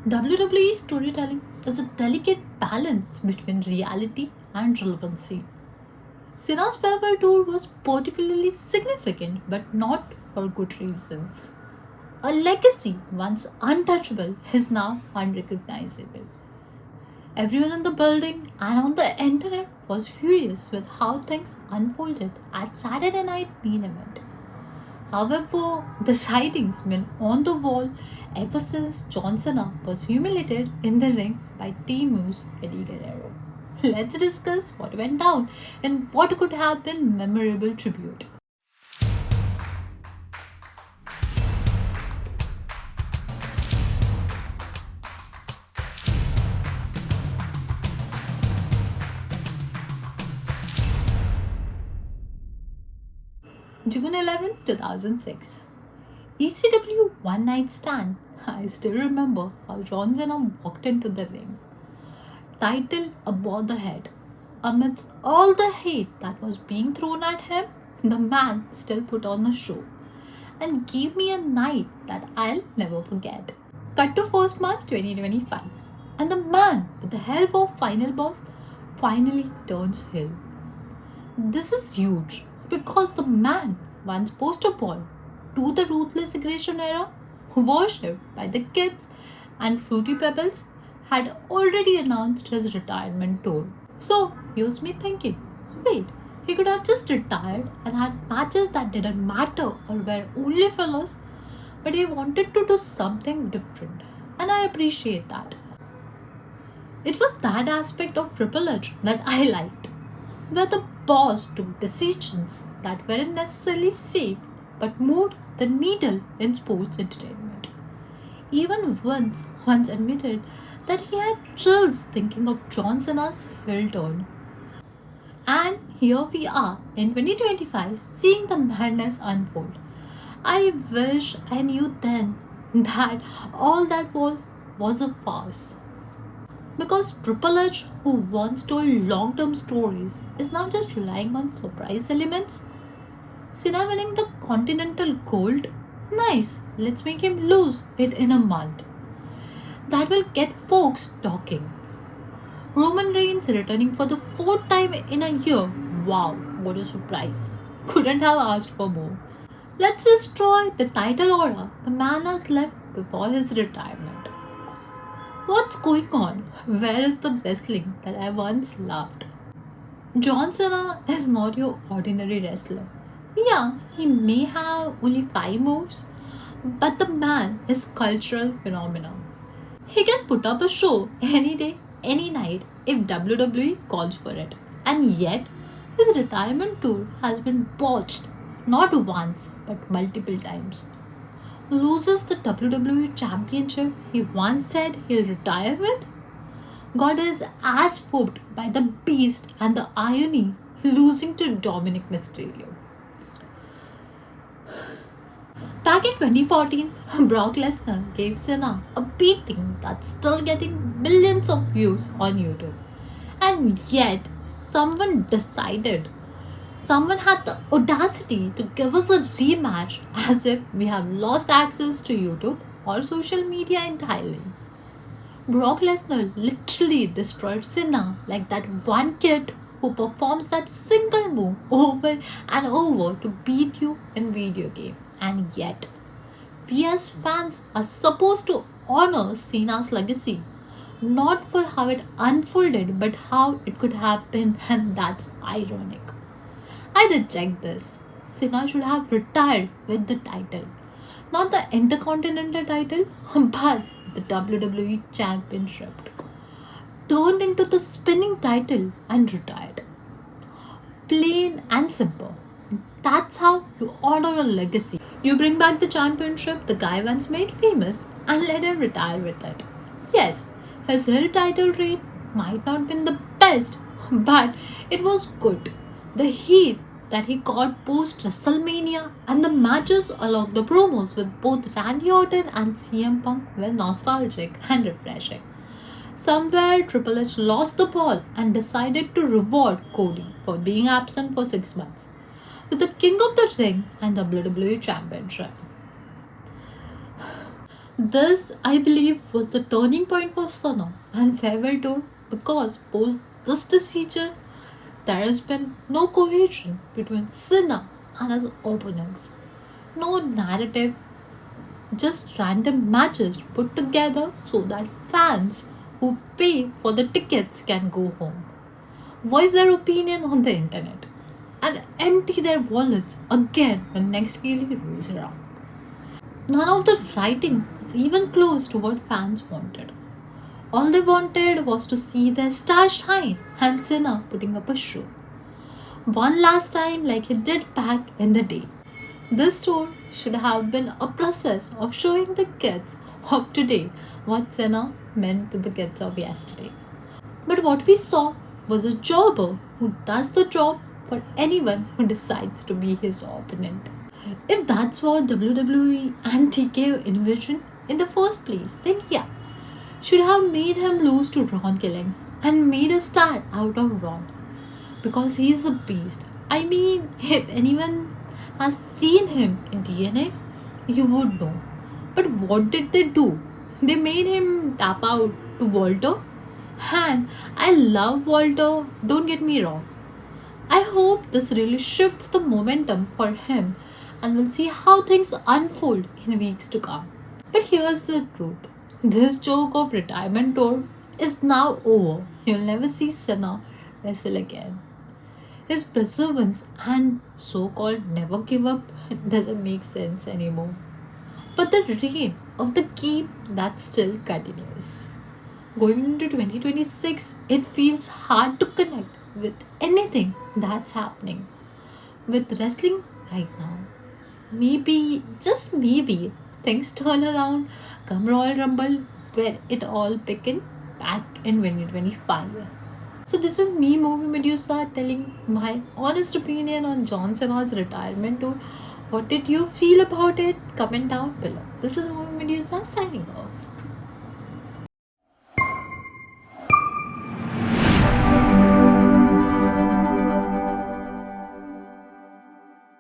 WWE storytelling is a delicate balance between reality and relevancy. Cena's farewell tour was particularly significant, but not for good reasons. A legacy once untouchable is now unrecognizable. Everyone in the building and on the internet was furious with how things unfolded at Saturday Night Main Event. However, the writings been on the wall ever since John Cena was humiliated in the ring by Timu's Eddie Guerrero. Let's discuss what went down and what could have been memorable tribute. June 11, 2006. ECW One Night Stand. I still remember how John Cena walked into the ring, title above the head. Amidst all the hate that was being thrown at him, the man still put on a show and gave me a night that I'll never forget. Cut to first March 2025, and the man, with the help of Final Boss, finally turns heel. This is huge because the man, once poster boy to the ruthless aggression era, worshipped by the kids and Fruity Pebbles, had already announced his retirement tour. So here's me thinking, wait, he could have just retired and had matches that didn't matter or were only fillers, but he wanted to do something different, and I appreciate that. It was that aspect of Triple H that I liked, where the boss took decisions that weren't necessarily safe but moved the needle in sports entertainment. Even once admitted that he had chills thinking of John Cena's heel turn. And here we are in 2025 seeing the madness unfold. I wish I knew then that all that was a farce. Because Triple H, who once told long term stories, is now just relying on surprise elements. Cena winning the Continental Gold? Nice, let's make him lose it in a month. That will get folks talking. Roman Reigns returning for the fourth time in a year. Wow, what a surprise. Couldn't have asked for more. Let's destroy the title aura the man has left before his retirement. What's going on? Where is the wrestling that I once loved? John Cena is not your ordinary wrestler. Yeah, he may have only 5 moves, but the man is cultural phenomenon. He can put up a show any day, any night if WWE calls for it. And yet, his retirement tour has been botched not once but multiple times. Loses the WWE Championship he once said he'll retire with? Got his ass whooped by the Beast and the irony losing to Dominic Mysterio. Back in 2014, Brock Lesnar gave Cena a beating that's still getting millions of views on YouTube. And yet, someone had the audacity to give us a rematch as if we have lost access to YouTube or social media entirely. Brock Lesnar literally destroyed Cena like that one kid who performs that single move over and over to beat you in video game. And yet, we as fans are supposed to honor Cena's legacy, not for how it unfolded, but how it could have been, and that's ironic. I reject this. Cena should have retired with the title, not the Intercontinental title, but the WWE Championship. Turned into the spinning title and retired. Plain and simple. That's how you honor a legacy. You bring back the championship the guy once made famous and let him retire with it. Yes, his hill title reign might not have been the best, but it was good. The heat that he got post WrestleMania and the matches along the promos with both Randy Orton and CM Punk were nostalgic and refreshing. Somewhere Triple H lost the ball and decided to reward Cody for being absent for 6 months with the King of the Ring and WWE Championship. This, I believe, was the turning point for Sana and farewell tour because post this decision, there has been no cohesion between Cena and his opponents. No narrative, just random matches put together so that fans who pay for the tickets can go home, voice their opinion on the internet, and empty their wallets again when next week rolls around. None of the writing was even close to what fans wanted. All they wanted was to see their star shine and Cena putting up a show. One last time, like he did back in the day. This tour should have been a process of showing the kids of today what Senna meant to the kids of yesterday. But what we saw was a jobber who does the job for anyone who decides to be his opponent. If that's what WWE and TKO envisioned in the first place, then yeah, should have made him lose to Ron Killings and made a star out of Ron because he's a beast. I mean, if anyone has seen him in DNA, you would know. But what did they do? They made him tap out to Walter. And I love Walter, don't get me wrong. I hope this really shifts the momentum for him and we'll see how things unfold in weeks to come. But here's the truth, this joke of retirement tour is now over. You'll never see Senna wrestle again. His perseverance and so called never give up doesn't make sense anymore. But the reign of the keep that still continues. Going into 2026, it feels hard to connect with anything that's happening with wrestling right now. Maybe, just maybe, things turn around come Royal Rumble where it all began back in 2025. So this is me, Movie Medusa, telling my honest opinion on John Cena's retirement tour. What did you feel about it? Comment down below. This is Movie Medusa signing off.